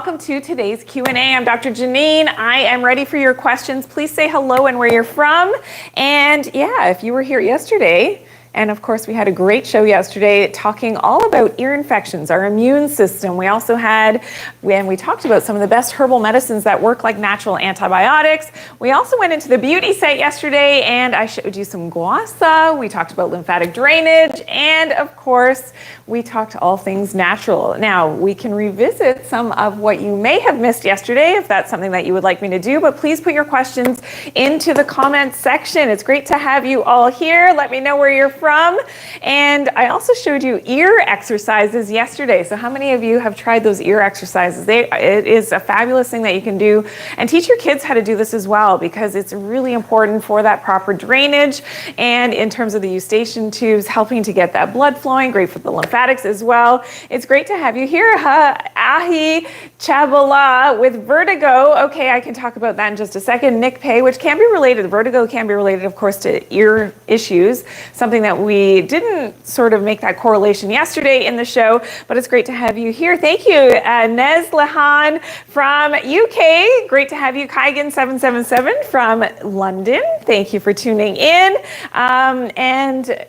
welcome to today's Q&A. I'm Dr. Janine. I am ready for your questions. Please say hello and where you're from. And yeah, if you were here yesterday, and of course we had a great show yesterday talking all about ear infections, our immune system. We also had, when we talked about some of the best herbal medicines that work like natural antibiotics. We also went into the beauty set yesterday and I showed you some Gua Sha. We talked about lymphatic drainage, and of course we talked all things natural. Now we can revisit some of what you may have missed yesterday if that's something that you would like me to do, but please put your questions into the comments section. It's great to have you all here. Let me know where you're from. And I also showed you ear exercises yesterday. So how many of you have tried those ear exercises? It is a fabulous thing that you can do, and teach your kids how to do this as well, because it's really important for that proper drainage, and in terms of the eustachian tubes, helping to get that blood flowing, great for the lymphatics as well. It's great to have you here. Ahi Chabala with vertigo. Okay, I can talk about that in just a second. Nick Pay, which can be related, vertigo can be related, of course, to ear issues, something that we didn't sort of make that correlation yesterday in the show, but it's great to have you here. Thank you, Nez Lahan from UK. Great to have you. Kaigan 777 from London. Thank you for tuning in. And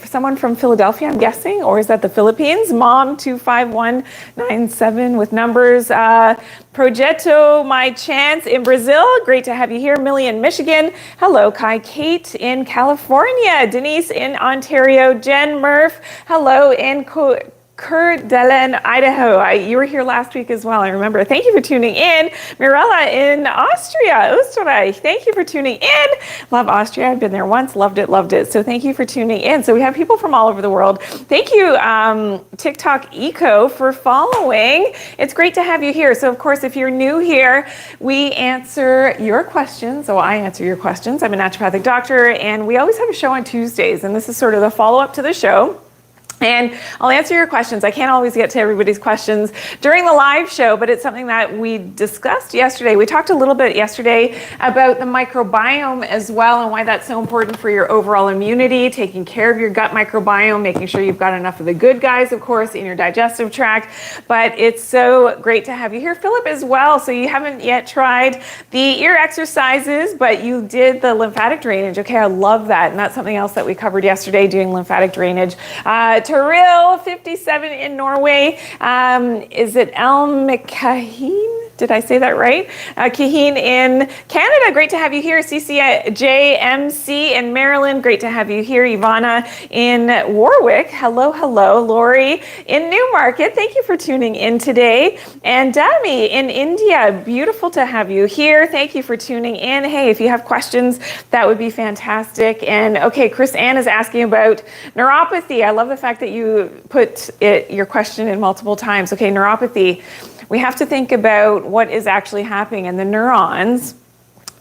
someone from Philadelphia, I'm guessing, or is that the Philippines? Mom 25197 with numbers. Progetto My Chance in Brazil. Great to have you here. Millie in Michigan. Hello, Kai. Kate in California. Denise in Ontario. Jen Murph. Hello in Coeur d'Alene, Idaho. You were here last week as well, I remember. Thank you for tuning in. Mirella in Austria, Österreich. Thank you for tuning in. Love Austria. I've been there once. Loved it, loved it. So thank you for tuning in. So we have people from all over the world. Thank you, TikTok Eco, for following. It's great to have you here. So of course, if you're new here, we answer your questions. So I answer your questions. I'm a naturopathic doctor, and we always have a show on Tuesdays, and this is sort of the follow-up to the show. And I'll answer your questions. I can't always get to everybody's questions during the live show, but it's something that we discussed yesterday. We talked a little bit yesterday about the microbiome as well, and why that's so important for your overall immunity, taking care of your gut microbiome, making sure you've got enough of the good guys, of course, in your digestive tract. But it's so great to have you here, Philip, as well. So you haven't yet tried the ear exercises, but you did the lymphatic drainage. Okay, I love that. And that's something else that we covered yesterday, doing lymphatic drainage. Terrell 57 in Norway. Is it Kaheen? Did I say that right? Kaheen in Canada. Great to have you here. CCJMC in Maryland. Great to have you here. Ivana in Warwick. Hello, hello. Lori in Newmarket. Thank you for tuning in today. And Dami in India. Beautiful to have you here. Thank you for tuning in. Hey, if you have questions, that would be fantastic. And okay, Chris Ann is asking about neuropathy. I love the fact that you put your question in multiple times. Okay, neuropathy. We have to think about what is actually happening, and the neurons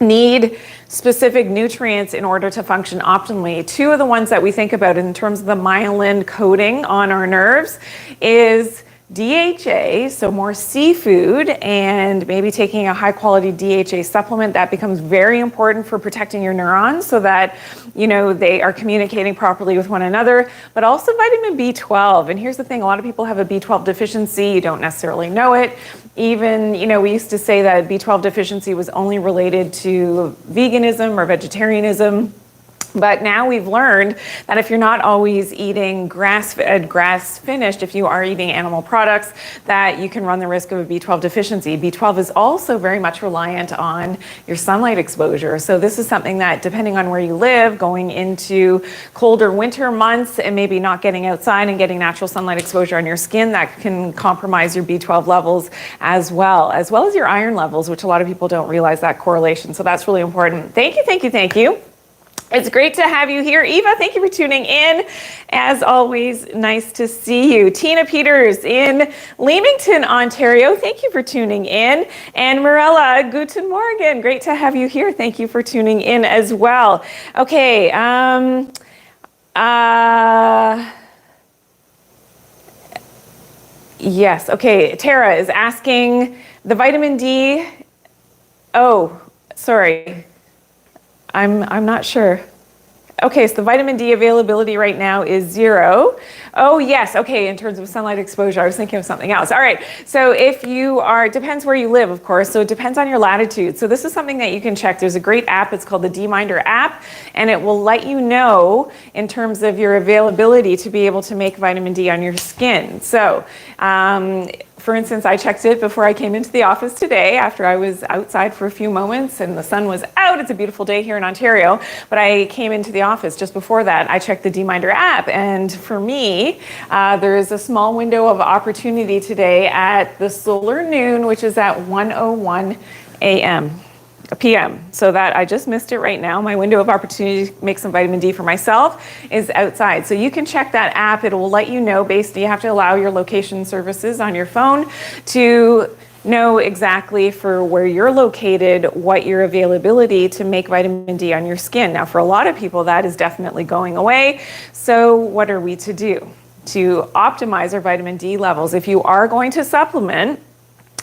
need specific nutrients in order to function optimally. Two of the ones that we think about in terms of the myelin coating on our nerves is DHA, so more seafood, and maybe taking a high quality DHA supplement. That becomes very important for protecting your neurons so that, you know, they are communicating properly with one another, but also vitamin B12. And here's the thing, a lot of people have a B12 deficiency. You don't necessarily know it. Even, you know, we used to say that B12 deficiency was only related to veganism or vegetarianism. But now we've learned that if you're not always eating grass-fed, grass-finished, if you are eating animal products, that you can run the risk of a B12 deficiency. B12 is also very much reliant on your sunlight exposure. So this is something that, depending on where you live, going into colder winter months and maybe not getting outside and getting natural sunlight exposure on your skin, that can compromise your B12 levels as well as your iron levels, which a lot of people don't realize that correlation. So that's really important. Thank you, thank you, thank you. It's great to have you here. Eva, thank you for tuning in. As always, nice to see you. Tina Peters in Leamington, Ontario, thank you for tuning in. And Mirella, guten Morgen, great to have you here. Thank you for tuning in as well. Okay, yes, okay, Tara is asking the vitamin D. Oh, sorry. I'm not sure. Okay, so the vitamin D availability right now is 0. Oh yes, okay, in terms of sunlight exposure, I was thinking of something else. All right, so if you are, it depends where you live, of course, so it depends on your latitude. So this is something that you can check. There's a great app, it's called the D-Minder app, and it will let you know in terms of your availability to be able to make vitamin D on your skin. So, for instance, I checked it before I came into the office today after I was outside for a few moments and the sun was out. It's a beautiful day here in Ontario, but I came into the office just before that. I checked the D-Minder app, and for me, there is a small window of opportunity today at the solar noon, which is at 1:01 p.m. So that I just missed it right now. My window of opportunity to make some vitamin D for myself is outside. So you can check that app. It will let you know basically you have to allow your location services on your phone to know exactly for where you're located, what your availability to make vitamin D on your skin. Now, for a lot of people, that is definitely going away. So what are we to do to optimize our vitamin D levels? If you are going to supplement,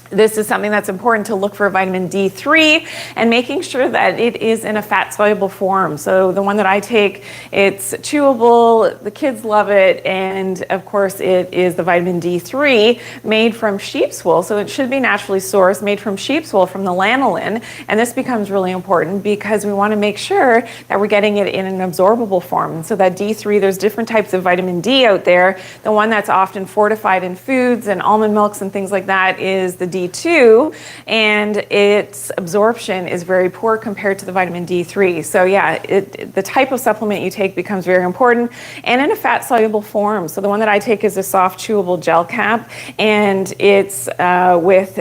this is something that's important to look for vitamin D3 and making sure that it is in a fat-soluble form. So the one that I take, it's chewable, the kids love it, and of course it is the vitamin D3 made from sheep's wool. So it should be naturally sourced, made from sheep's wool, from the lanolin. And this becomes really important because we want to make sure that we're getting it in an absorbable form. So that D3, there's different types of vitamin D out there. The one that's often fortified in foods and almond milks and things like that is the D2, and its absorption is very poor compared to the vitamin D3. So yeah, the type of supplement you take becomes very important, and in a fat-soluble form. So the one that I take is a soft chewable gel cap, and it's with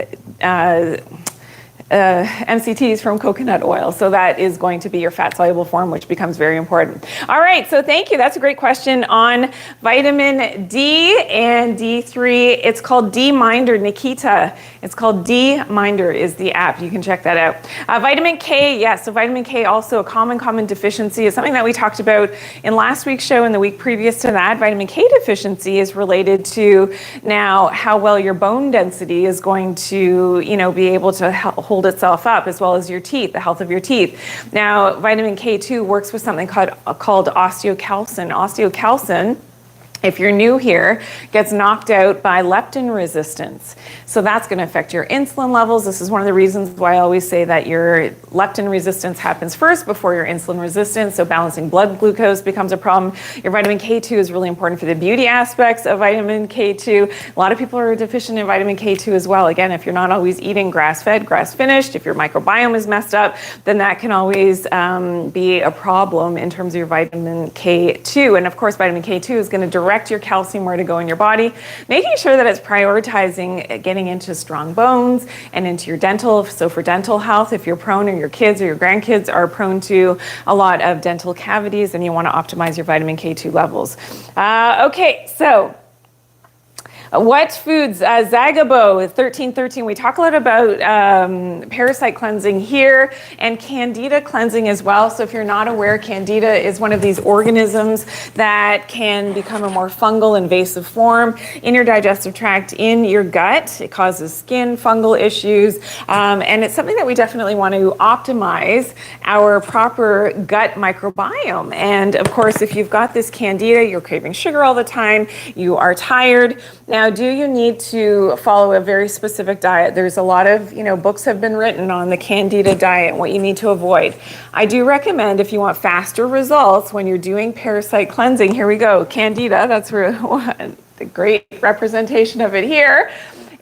MCTs from coconut oil. So that is going to be your fat-soluble form, which becomes very important. All right, so thank you. That's a great question on vitamin D and D3. It's called D-Minder, Nikita. It's called D-Minder is the app. You can check that out. Vitamin K, yes. So vitamin K, also a common deficiency, is something that we talked about in last week's show and the week previous to that. Vitamin K deficiency is related to now how well your bone density is going to, be able to hold itself up, as well as your teeth, the health of your teeth. Now, vitamin K2 works with something called osteocalcin. Osteocalcin, if you're new here, gets knocked out by leptin resistance. So that's going to affect your insulin levels. This is one of the reasons why I always say that your leptin resistance happens first before your insulin resistance. So balancing blood glucose becomes a problem. Your vitamin K2 is really important for the beauty aspects of vitamin K2. A lot of people are deficient in vitamin K2 as well. Again, if you're not always eating grass-fed, grass-finished, if your microbiome is messed up, then that can always be a problem in terms of your vitamin K2. And of course, vitamin K2 is going to direct your calcium where to go in your body, making sure that it's prioritizing getting into strong bones and into your dental. So for dental health, if you're prone, or your kids or your grandkids are prone to a lot of dental cavities, then you want to optimize your vitamin K2 levels. Okay, so what foods? Zagabo 1313. We talk a lot about parasite cleansing here and Candida cleansing as well. So if you're not aware, Candida is one of these organisms that can become a more fungal, invasive form in your digestive tract, in your gut. It causes skin fungal issues, and it's something that we definitely want to optimize our proper gut microbiome. And of course, if you've got this Candida, you're craving sugar all the time, you are tired. Now, do you need to follow a very specific diet? There's a lot of, books have been written on the Candida diet and what you need to avoid. I do recommend, if you want faster results when you're doing parasite cleansing, here we go, Candida, that's a great representation of it here.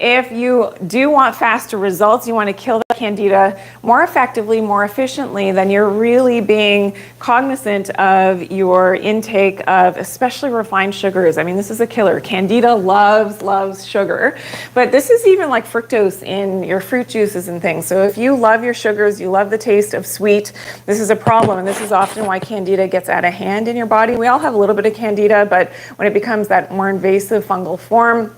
If you do want faster results, you want to kill the Candida more effectively, more efficiently, then you're really being cognizant of your intake of especially refined sugars. I mean, this is a killer. Candida loves sugar, but this is even like fructose in your fruit juices and things. So if you love your sugars, you love the taste of sweet, this is a problem, and this is often why Candida gets out of hand in your body. We all have a little bit of Candida, but when it becomes that more invasive fungal form,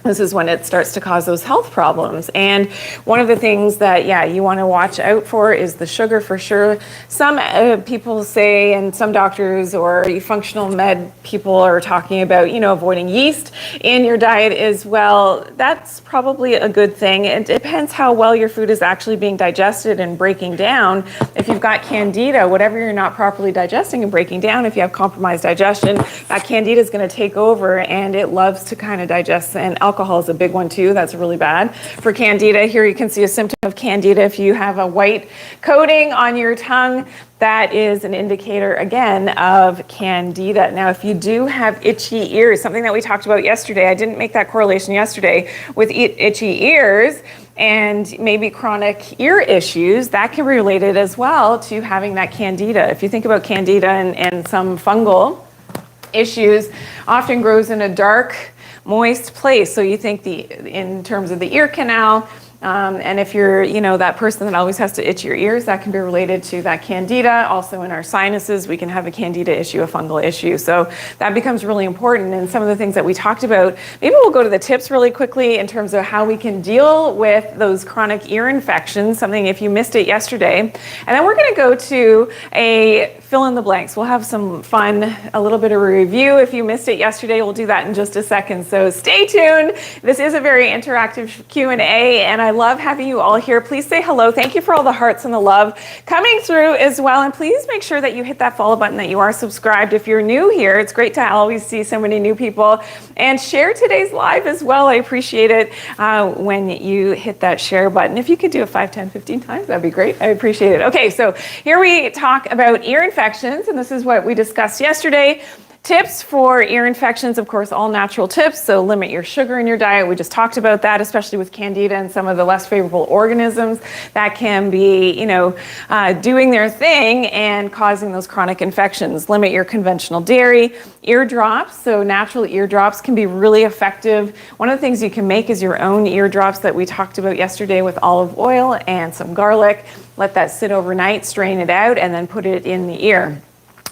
this is when it starts to cause those health problems. And one of the things that, you want to watch out for is the sugar for sure. Some people say, and some doctors or functional med people are talking about, avoiding yeast in your diet as well. That's probably a good thing. It depends how well your food is actually being digested and breaking down. If you've got Candida, whatever you're not properly digesting and breaking down, if you have compromised digestion, that Candida is going to take over, and it loves to kind of digest. And alcohol is a big one too. That's really bad for Candida. Here you can see a symptom of Candida. If you have a white coating on your tongue, that is an indicator again of Candida. Now, if you do have itchy ears, something that we talked about yesterday, I didn't make that correlation yesterday with itchy ears and maybe chronic ear issues, that can be related as well to having that Candida. If you think about Candida and some fungal issues, often grows in a dark, moist place. So you think in terms of the ear canal, and if you're, that person that always has to itch your ears, that can be related to that Candida. Also in our sinuses, we can have a Candida issue, a fungal issue. So that becomes really important. And some of the things that we talked about, maybe we'll go to the tips really quickly in terms of how we can deal with those chronic ear infections, something if you missed it yesterday. And then we're going to go to a fill in the blanks. We'll have some fun, a little bit of a review. If you missed it yesterday, we'll do that in just a second. So stay tuned. This is a very interactive Q&A, and I love having you all here. Please say hello. Thank you for all the hearts and the love coming through as well. And please make sure that you hit that follow button, that you are subscribed. If you're new here, it's great to always see so many new people. And share today's live as well. I appreciate it when you hit that share button. If you could do it 5, 10, 15 times, that'd be great. I appreciate it. Okay, so here we talk about ear infections, and this is what we discussed yesterday. Tips for ear infections, of course, all natural tips. So limit your sugar in your diet. We just talked about that, especially with Candida and some of the less favorable organisms that can be, doing their thing and causing those chronic infections. Limit your conventional dairy. Ear drops. So natural ear drops can be really effective. One of the things you can make is your own ear drops that we talked about yesterday with olive oil and some garlic. Let that sit overnight, strain it out, and then put it in the ear.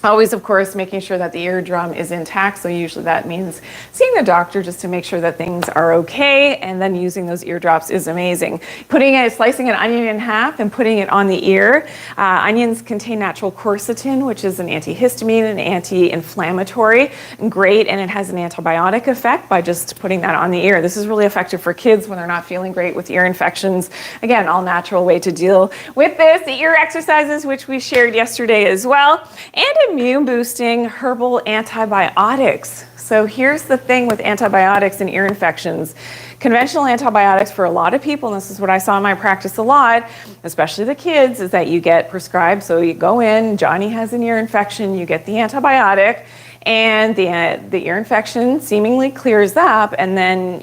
Always, of course, making sure that the eardrum is intact. So usually that means seeing the doctor just to make sure that things are okay. And then using those eardrops is amazing. Slicing an onion in half and putting it on the ear. Onions contain natural quercetin, which is an antihistamine and anti-inflammatory. Great, and it has an antibiotic effect by just putting that on the ear. This is really effective for kids when they're not feeling great with ear infections. Again, all natural way to deal with this. The ear exercises, which we shared yesterday as well. And immune boosting herbal antibiotics. So here's the thing with antibiotics and ear infections. Conventional antibiotics for a lot of people, and this is what I saw in my practice a lot, especially the kids, is that you get prescribed. So you go in, Johnny has an ear infection, you get the antibiotic, and the ear infection seemingly clears up, and then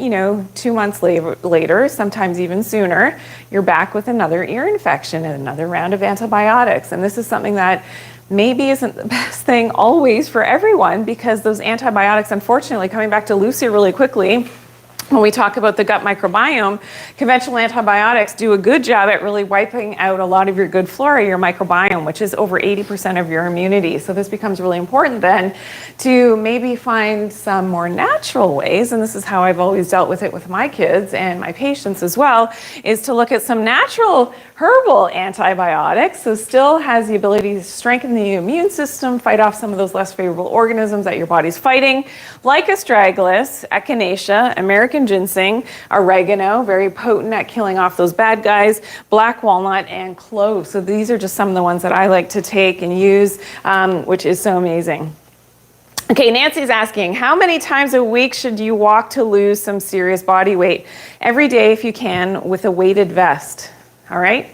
2 months later, sometimes even sooner, you're back with another ear infection and another round of antibiotics. And this is something that maybe isn't the best thing always for everyone, because those antibiotics, unfortunately, coming back to Lucy really quickly, when we talk about the gut microbiome, conventional antibiotics do a good job at really wiping out a lot of your good flora, your microbiome, which is over 80% of your immunity. So this becomes really important then to maybe find some more natural ways, and this is how I've always dealt with it with my kids and my patients as well, is to look at some natural herbal antibiotics. So still has the ability to strengthen the immune system, fight off some of those less favorable organisms that your body's fighting, like astragalus, echinacea, American ginseng, oregano, very potent at killing off those bad guys, black walnut, and clove. So these are just some of the ones that I like to take and use, which is so amazing. Okay, Nancy's asking, how many times a week should you walk to lose some serious body weight? Every day if you can, with a weighted vest. All right?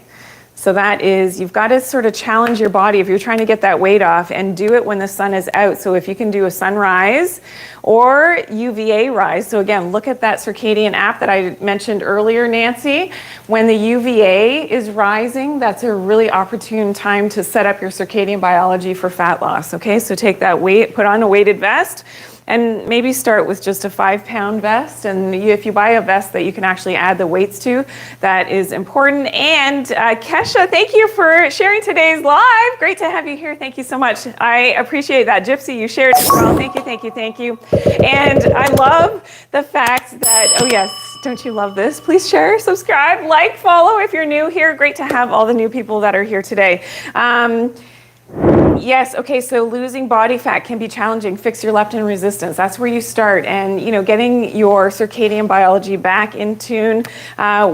So that is, you've got to sort of challenge your body if you're trying to get that weight off, and do it when the sun is out. So if you can do a sunrise or UVA rise. So again, look at that circadian app that I mentioned earlier, Nancy. When the UVA is rising, that's a really opportune time to set up your circadian biology for fat loss. Okay, so take that weight, put on a weighted vest, and maybe start with just a 5-pound vest. And if you buy a vest that you can actually add the weights to, that is important. And Kesha, thank you for sharing today's live. Great to have you here. Thank you so much. I appreciate that. Gypsy, you shared as well. Thank you, thank you, thank you. And I love the fact that, oh yes, don't you love this? Please share, subscribe, like, follow if you're new here. Great to have all the new people that are here today. Yes, okay, so losing body fat can be challenging. Fix your leptin resistance. That's where you start. And, you know, getting your circadian biology back in tune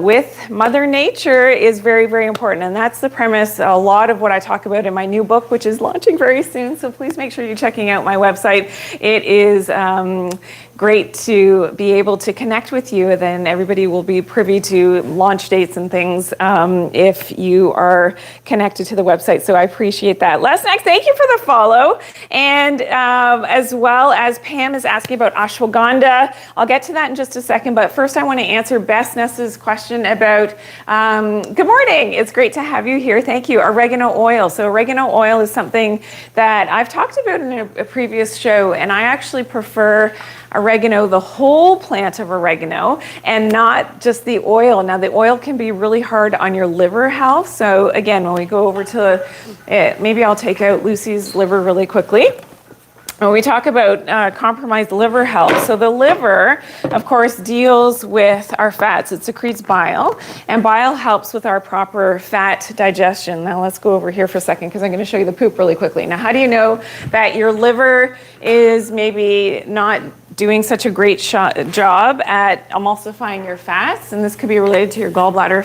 with Mother Nature is very, very important. And that's the premise, a lot of what I talk about in my new book, which is launching very soon. So please make sure you're checking out my website. It is great to be able to connect with you. Then everybody will be privy to launch dates and things if you are connected to the website. So I appreciate that. Les Next, thank you for the follow. And as well as Pam is asking about ashwagandha. I'll get to that in just a second, but first I want to answer Bess Ness's question about, good morning, it's great to have you here. Thank you. Oregano oil. So oregano oil is something that I've talked about in a previous show, and I actually prefer oregano, the whole plant of oregano, and not just the oil. Now the oil can be really hard on your liver health. So again, when we go over to it, maybe I'll take out Lucy's liver really quickly. When we talk about compromised liver health, so the liver, of course, deals with our fats. It secretes bile, and bile helps with our proper fat digestion. Now let's go over here for a second because I'm going to show you the poop really quickly. Now, how do you know that your liver is maybe not doing such a great job at emulsifying your fats? And this could be related to your gallbladder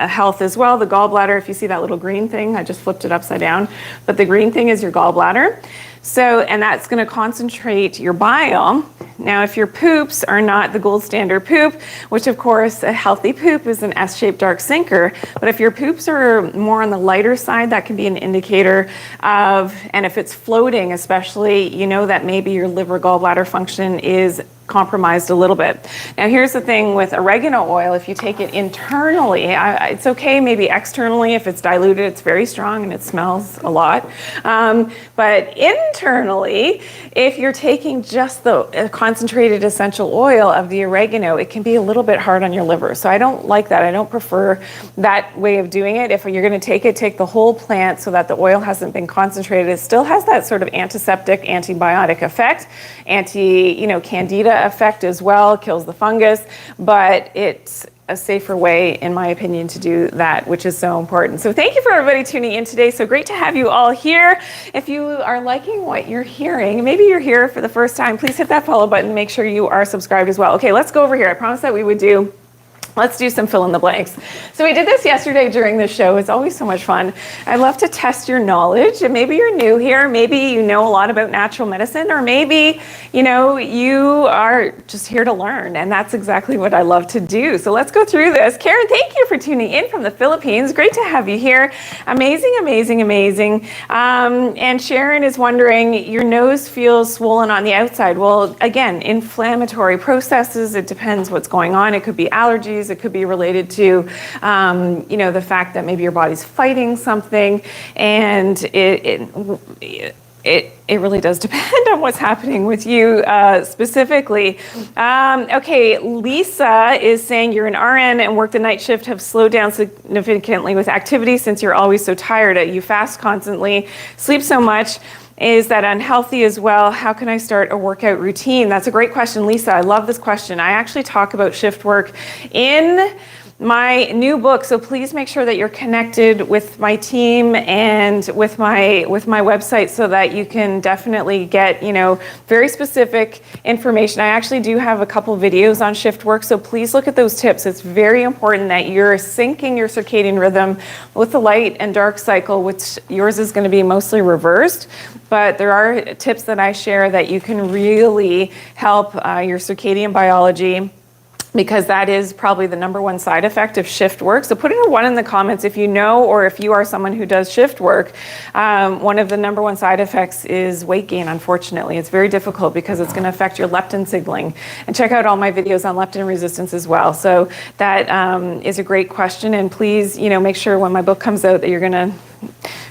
health as well. The gallbladder, if you see that little green thing, I just flipped it upside down, but the green thing is your gallbladder. So, and that's going to concentrate your bile. Now, if your poops are not the gold standard poop, which of course a healthy poop is an S-shaped dark sinker, but if your poops are more on the lighter side, that can be an indicator of, and if it's floating especially, you know that maybe your liver gallbladder function is compromised a little bit. Now here's the thing with oregano oil, if you take it internally, it's okay maybe externally if it's diluted, it's very strong and it smells a lot. But internally, if you're taking just the concentrated essential oil of the oregano, it can be a little bit hard on your liver. So I don't like that. I don't prefer that way of doing it. If you're going to take it, take the whole plant so that the oil hasn't been concentrated. It still has that sort of antiseptic, antibiotic effect, Candida effect as well, kills the fungus, but it's a safer way, in my opinion, to do that, which is so important. So thank you for everybody tuning in today. So great to have you all here. If you are liking what you're hearing, maybe you're here for the first time, please hit that follow button. Make sure you are subscribed as well. Okay, let's go over here. I promised that we would do. Let's do some fill in the blanks. So we did this yesterday during the show. It's always so much fun. I love to test your knowledge. And maybe you're new here. Maybe you know a lot about natural medicine, or maybe, you are just here to learn. And that's exactly what I love to do. So let's go through this. Karen, thank you for tuning in from the Philippines. Great to have you here. Amazing, amazing, amazing. And Sharon is wondering, your nose feels swollen on the outside. Well, again, inflammatory processes. It depends what's going on. It could be allergies. It could be related to, the fact that maybe your body's fighting something, and it really does depend on what's happening with you specifically. Okay, Lisa is saying you're an RN and work the night shift, have slowed down significantly with activity since you're always so tired. You fast constantly, sleep so much. Is that unhealthy as well? How can I start a workout routine? That's a great question, Lisa. I love this question. I actually talk about shift work in my new book, so please make sure that you're connected with my team and with my website so that you can definitely get very specific information. I actually do have a couple videos on shift work, so please look at those tips. It's very important that you're syncing your circadian rhythm with the light and dark cycle, which yours is going to be mostly reversed. But there are tips that I share that you can really help your circadian biology, because that is probably the number one side effect of shift work. So put in a 1 in the comments if you know, or if you are someone who does shift work. One of the number one side effects is weight gain, unfortunately. It's very difficult because it's gonna affect your leptin signaling. And check out all my videos on leptin resistance as well. So that is a great question. And please, make sure when my book comes out that you're gonna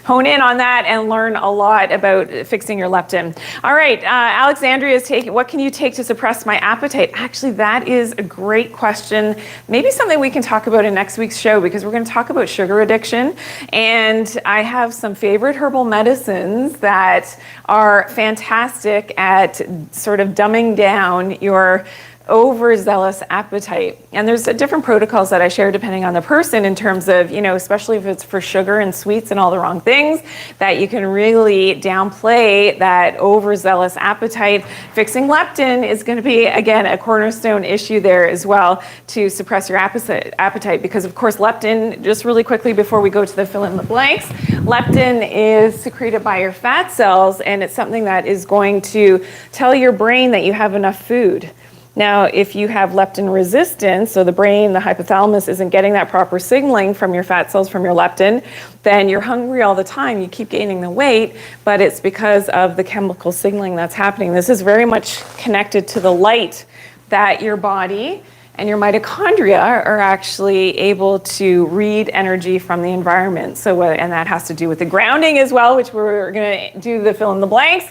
hone in on that and learn a lot about fixing your leptin. All right, Alexandria is taking, what can you take to suppress my appetite? Actually, that is a great question. Maybe something we can talk about in next week's show, because we're going to talk about sugar addiction. And I have some favorite herbal medicines that are fantastic at sort of dumbing down your overzealous appetite. And there's different protocols that I share depending on the person in terms of, especially if it's for sugar and sweets and all the wrong things, that you can really downplay that overzealous appetite. Fixing leptin is going to be, again, a cornerstone issue there as well to suppress your appetite, because of course leptin, just really quickly before we go to the fill in the blanks, leptin is secreted by your fat cells, and it's something that is going to tell your brain that you have enough food. Now, if you have leptin resistance, so the brain, the hypothalamus isn't getting that proper signaling from your fat cells, from your leptin, then you're hungry all the time. You keep gaining the weight, but it's because of the chemical signaling that's happening. This is very much connected to the light that your body and your mitochondria are actually able to read energy from the environment. So, and that has to do with the grounding as well, which we're going to do the fill in the blanks.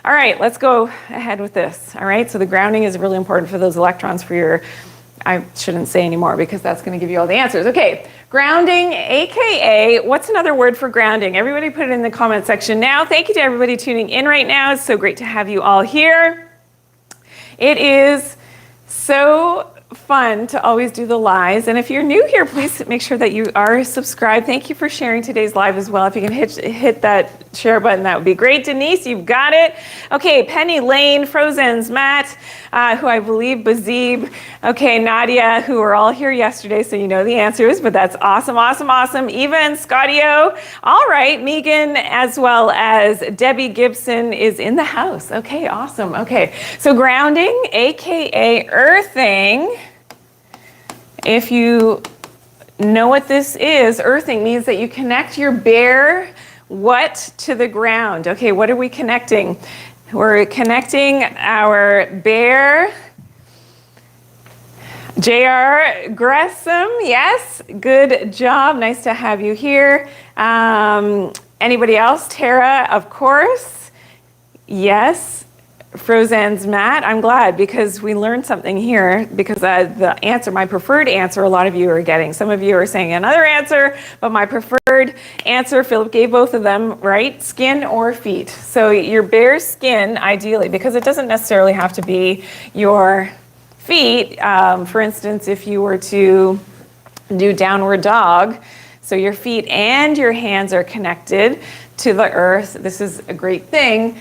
All right, let's go ahead with this. All right, so the grounding is really important for those electrons for your, I shouldn't say anymore because that's going to give you all the answers. Okay, grounding, AKA, what's another word for grounding? Everybody put it in the comment section now. Thank you to everybody tuning in right now. It's so great to have you all here. It is so fun to always do the lives, and if you're new here, please make sure that you are subscribed. Thank you for sharing today's live as well. If you can hit that share button, that would be great. Denise, you've got it. Okay, Penny, Lane, Frozen's, Matt, who I believe, Bazib, okay, Nadia, who were all here yesterday, so you know the answers, but that's awesome, awesome, awesome. Eva and Scottio, all right, Megan, as well as Debbie Gibson is in the house. Okay, awesome. Okay, so grounding, AKA earthing. If you know what this is, earthing means that you connect your bare what to the ground. Okay, what are we connecting? We're connecting our bare, J.R. Gresham, yes, good job, nice to have you here. Anybody else? Tara, of course, yes. Frozen's Matt, I'm glad, because we learned something here, because the answer, my preferred answer, a lot of you are getting. Some of you are saying another answer, but my preferred answer, Philip gave both of them, right? Skin or feet. So your bare skin, ideally, because it doesn't necessarily have to be your feet. For instance, if you were to do downward dog, so your feet and your hands are connected to the earth. This is a great thing.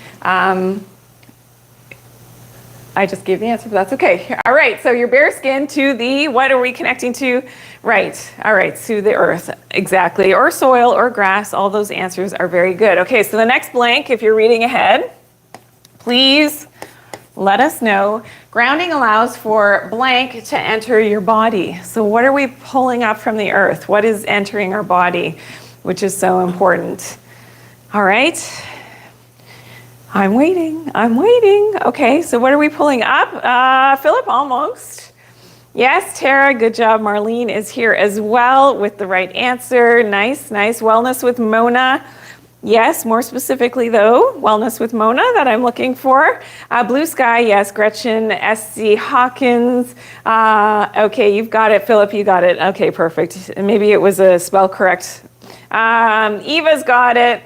I just gave the answer, but that's okay. All right, so your bare skin to the, what are we connecting to? Right, all right, to the earth, exactly, or soil or grass, all those answers are very good. Okay, so the next blank, if you're reading ahead, please let us know. Grounding allows for blank to enter your body. So what are we pulling up from the earth? What is entering our body, which is so important? All right. I'm waiting. Okay, so what are we pulling up? Philip, almost. Yes, Tara, good job. Marlene is here as well with the right answer. Nice, nice. Wellness with Mona. Yes, more specifically though, wellness with Mona that I'm looking for. Blue sky, yes, Gretchen, SC Hawkins. Okay, you've got it, Philip, you got it. Okay, perfect. Maybe it was a spell correct. Eva's got it.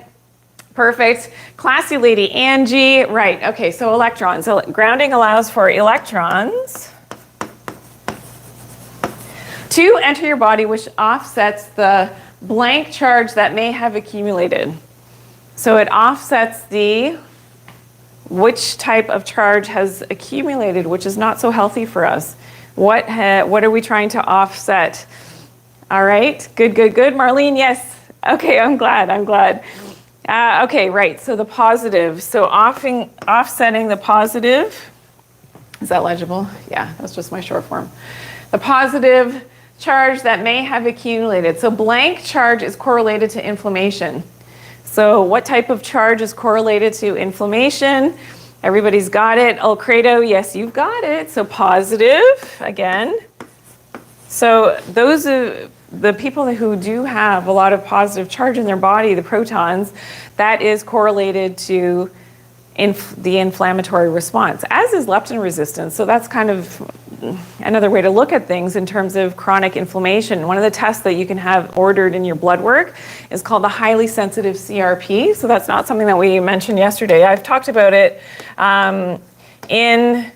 Perfect. Classy lady Angie. Right. Okay, so electrons. So grounding allows for electrons to enter your body, which offsets the blank charge that may have accumulated. So it offsets the which type of charge has accumulated, which is not so healthy for us. What are we trying to offset? All right. Good. Marlene, yes. Okay, I'm glad. Okay, right, so the positive. So offsetting the positive, is that legible? Yeah, that's just my short form. The positive charge that may have accumulated. So blank charge is correlated to inflammation. So what type of charge is correlated to inflammation? Everybody's got it. Alcredo, yes, you've got it. So positive, again. So those the people who do have a lot of positive charge in their body, the protons, that is correlated to the inflammatory response, as is leptin resistance. So that's kind of another way to look at things in terms of chronic inflammation. One of the tests that you can have ordered in your blood work is called the highly sensitive CRP. So that's not something that we mentioned yesterday. I've talked about it in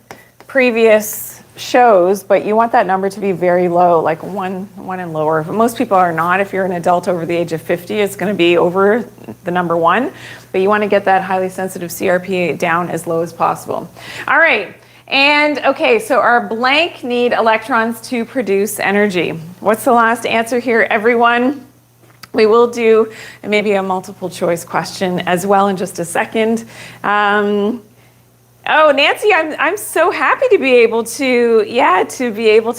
previous shows, but you want that number to be very low, like one and lower. Most people are not. If you're an adult over the age of 50, it's going to be over the number 1, but you want to get that highly sensitive CRP down as low as possible. All right. And okay, so our blank need electrons to produce energy. What's the last answer here, everyone? We will do maybe a multiple choice question as well in just a second. Oh, Nancy, I'm so happy to be able to,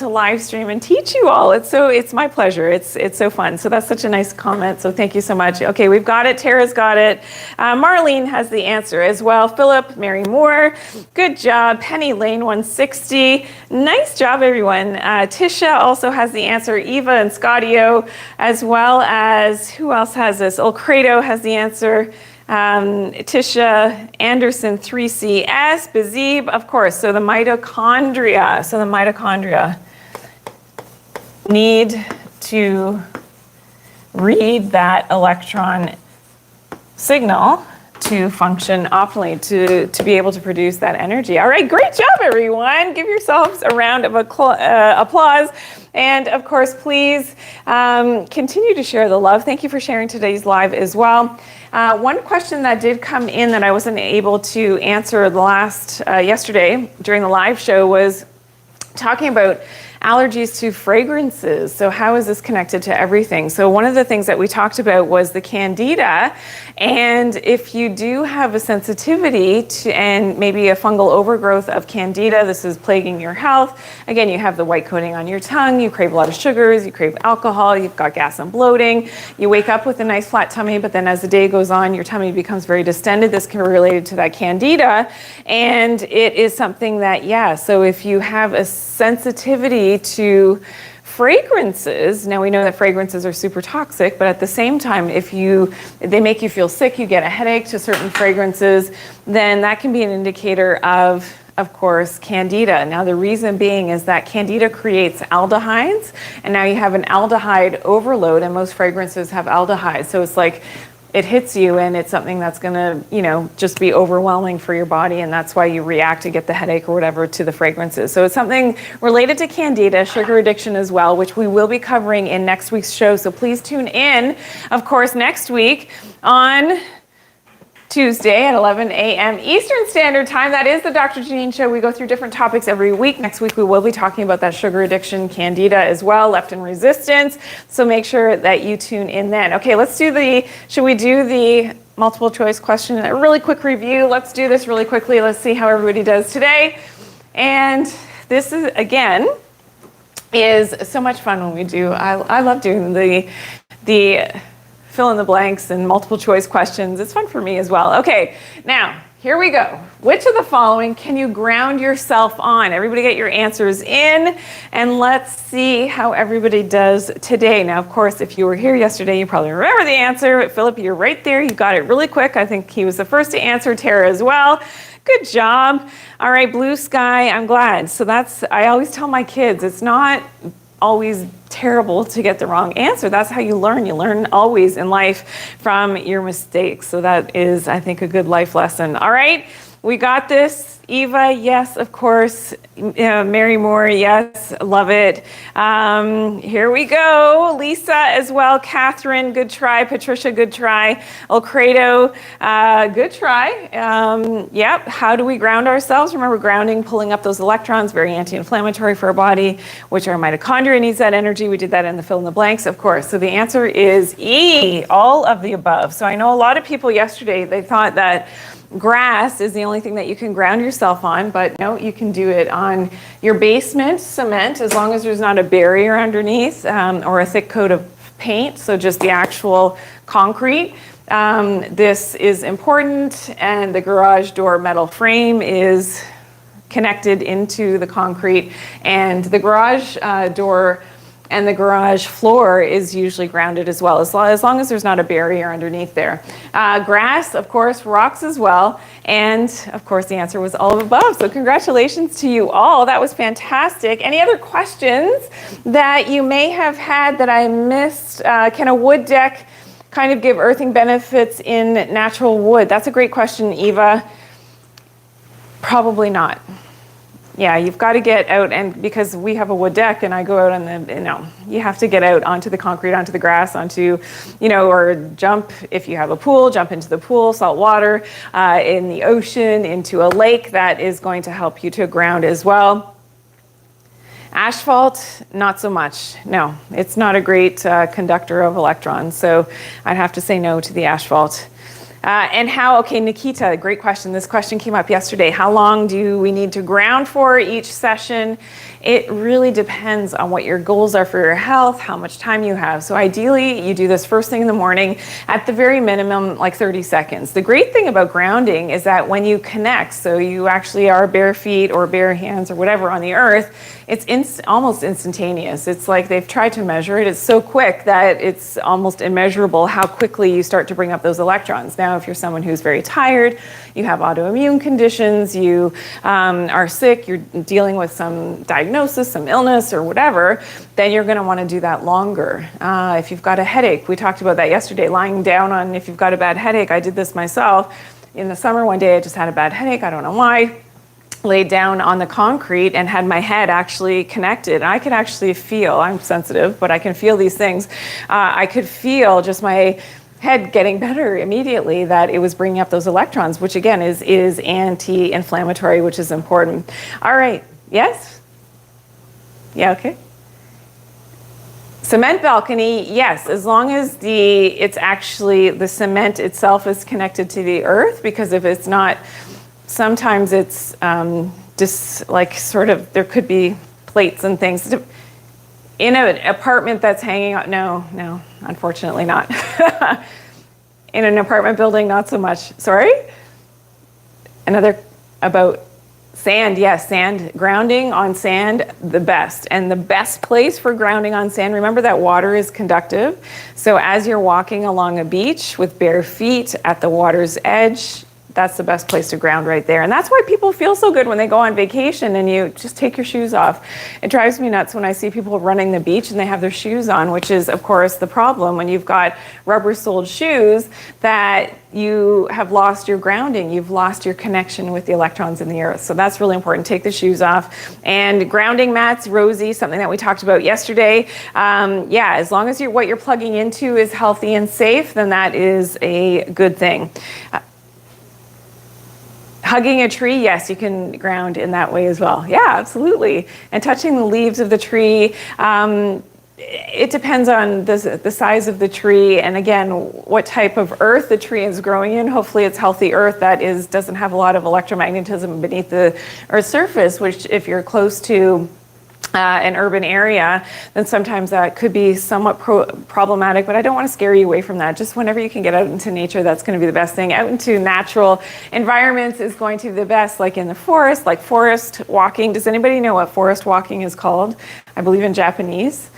live stream and teach you all. It's my pleasure. It's so fun. So that's such a nice comment. So thank you so much. Okay, we've got it. Tara's got it. Marlene has the answer as well. Philip, Mary Moore, good job. Penny Lane 160. Nice job, everyone. Tisha also has the answer. Eva and Scottio, as well as, who else has this? Olcredo has the answer. Tisha Anderson 3CS, Bazib, of course. So the mitochondria. Need to read that electron signal to function optimally, to be able to produce that energy. All right, great job, everyone. Give yourselves a round of applause. And of course, please continue to share the love. Thank you for sharing today's live as well. One question that did come in that I wasn't able to answer yesterday during the live show was talking about allergies to fragrances. So how is this connected to everything? So one of the things that we talked about was the Candida. And if you do have a sensitivity to, and maybe a fungal overgrowth of Candida, this is plaguing your health. Again, you have the white coating on your tongue, you crave a lot of sugars, you crave alcohol, you've got gas and bloating, you wake up with a nice flat tummy, but then as the day goes on, your tummy becomes very distended. This can be related to that Candida. And it is something that, so if you have a sensitivity to fragrances, now we know that fragrances are super toxic, but at the same time, if they make you feel sick, you get a headache to certain fragrances, then that can be an indicator of course, Candida. Now the reason being is that Candida creates aldehydes, and now you have an aldehyde overload, and most fragrances have aldehydes. So it's like it hits you, and it's something that's gonna, just be overwhelming for your body, and that's why you react to get the headache or whatever to the fragrances. So it's something related to Candida, sugar addiction as well, which we will be covering in next week's show. So please tune in, of course, next week on Tuesday at 11 a.m. Eastern Standard Time. That is the Doctor Janine Show. We go through different topics every week. Next week, we will be talking about that sugar addiction, Candida as well, leptin resistance. So make sure that you tune in then. Okay, should we do the multiple choice question? A really quick review. Let's do this really quickly. Let's see how everybody does today. And this is, again, is so much fun when we do. I love doing the fill in the blanks and multiple choice questions. It's fun for me as well. Okay, now here we go. Which of the following can you ground yourself on? Everybody get your answers in, and let's see how everybody does today. Now, of course, if you were here yesterday, you probably remember the answer. But Philip, you're right there. You got it really quick. I think he was the first to answer. Tara as well. Good job. All right, blue sky. I'm glad. So I always tell my kids, it's not always terrible to get the wrong answer. That's how you learn. You learn always in life from your mistakes. So that is, I think, a good life lesson. All right, we got this. Eva, yes, of course. Mary Moore, yes, love it. Here we go. Lisa as well. Catherine, good try. Patricia, good try. Alcredo, good try. Yep, how do we ground ourselves? Remember, grounding, pulling up those electrons, very anti-inflammatory for our body, which our mitochondria needs that energy. We did that in the fill in the blanks, of course. So the answer is E, all of the above. So I know a lot of people yesterday, they thought that grass is the only thing that you can ground yourself on, but no, you can do it on your basement cement as long as there's not a barrier underneath or a thick coat of paint, so just the actual concrete. This is important, and the garage door metal frame is connected into the concrete, and the garage door And the garage floor is usually grounded as well, as long as there's not a barrier underneath there. Grass, of course, rocks as well. And of course, the answer was all of above. So congratulations to you all. That was fantastic. Any other questions that you may have had that I missed? Can a wood deck kind of give earthing benefits in natural wood? That's a great question, Eva. Probably not. Yeah, you've got to get out, and because we have a wood deck and I go out on the, you have to get out onto the concrete, onto the grass, onto, or jump, if you have a pool, jump into the pool, salt water, in the ocean, into a lake. That is going to help you to ground as well. Asphalt, not so much. No, it's not a great conductor of electrons, so I'd have to say no to the asphalt. Okay, Nikita, great question. This question came up yesterday. How long do we need to ground for each session? It really depends on what your goals are for your health, how much time you have. So ideally, you do this first thing in the morning, at the very minimum, like 30 seconds. The great thing about grounding is that when you connect, so you actually are bare feet or bare hands or whatever on the earth, it's almost instantaneous. It's like they've tried to measure it. It's so quick that it's almost immeasurable how quickly you start to bring up those electrons. Now, if you're someone who's very tired, you have autoimmune conditions, you are sick, you're dealing with some diagnosis, some illness or whatever, then you're going to want to do that longer. If you've got a headache, we talked about that yesterday, lying down on if you've got a bad headache. I did this myself. In the summer one day, I just had a bad headache. I don't know why. Laid down on the concrete and had my head actually connected. I could actually feel, I'm sensitive, but I can feel these things. I could feel just my head getting better immediately, that it was bringing up those electrons, which again is anti-inflammatory, which is important. All right, yes? Yeah, okay. Cement balcony, yes, as long as it's actually the cement itself is connected to the earth, because if it's not, sometimes it's just like sort of, there could be plates and things. In an apartment that's hanging out, no, unfortunately not. In an apartment building, not so much. Sorry? Another about sand, yes, sand, grounding on sand, the best. And the best place for grounding on sand, remember that water is conductive. So as you're walking along a beach with bare feet at the water's edge, that's the best place to ground right there. And that's why people feel so good when they go on vacation and you just take your shoes off. It drives me nuts when I see people running the beach and they have their shoes on, which is, of course, the problem when you've got rubber-soled shoes, that you have lost your grounding. You've lost your connection with the electrons in the earth. So that's really important. Take the shoes off. And grounding mats, Rosie, something that we talked about yesterday. Yeah, as long as what you're plugging into is healthy and safe, then that is a good thing. Hugging a tree, yes, you can ground in that way as well. Yeah, absolutely. And touching the leaves of the tree, it depends on the size of the tree, and again, what type of earth the tree is growing in. Hopefully it's healthy earth that doesn't have a lot of electromagnetism beneath the earth's surface, which if you're close to an urban area, then sometimes that could be somewhat problematic, but I don't want to scare you away from that. Just whenever you can get out into nature, that's going to be the best thing. Out into natural environments is going to be the best, like in the forest, like forest walking. Does anybody know what forest walking is called? I believe in Japanese.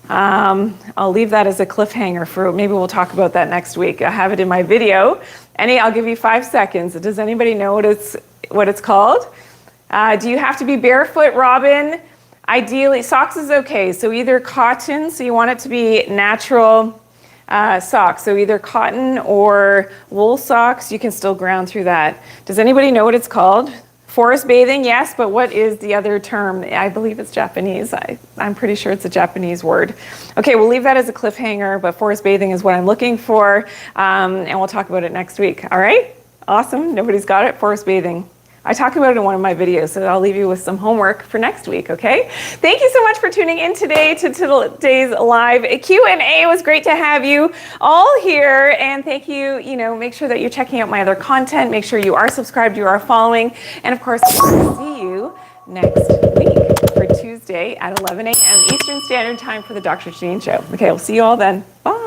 I'll leave that as a cliffhanger for, maybe we'll talk about that next week. I have it in my video. I'll give you 5 seconds. Does anybody know what it's called? Do you have to be barefoot, Robin? Ideally, socks is okay. So either cotton, so you want it to be natural socks. So either cotton or wool socks, you can still ground through that. Does anybody know what it's called? Forest bathing, yes, but what is the other term? I believe it's Japanese. I'm pretty sure it's a Japanese word. Okay, we'll leave that as a cliffhanger, but forest bathing is what I'm looking for, and we'll talk about it next week. All right? Awesome. Nobody's got it? Forest bathing. I talk about it in one of my videos, so I'll leave you with some homework for next week, okay? Thank you so much for tuning in today to today's live Q&A. It was great to have you all here, and thank you. Make sure that you're checking out my other content. Make sure you are subscribed, you are following, and of course, we'll see you next week for Tuesday at 11 a.m. Eastern Standard Time for the Dr. Janine Show. Okay, we'll see you all then. Bye.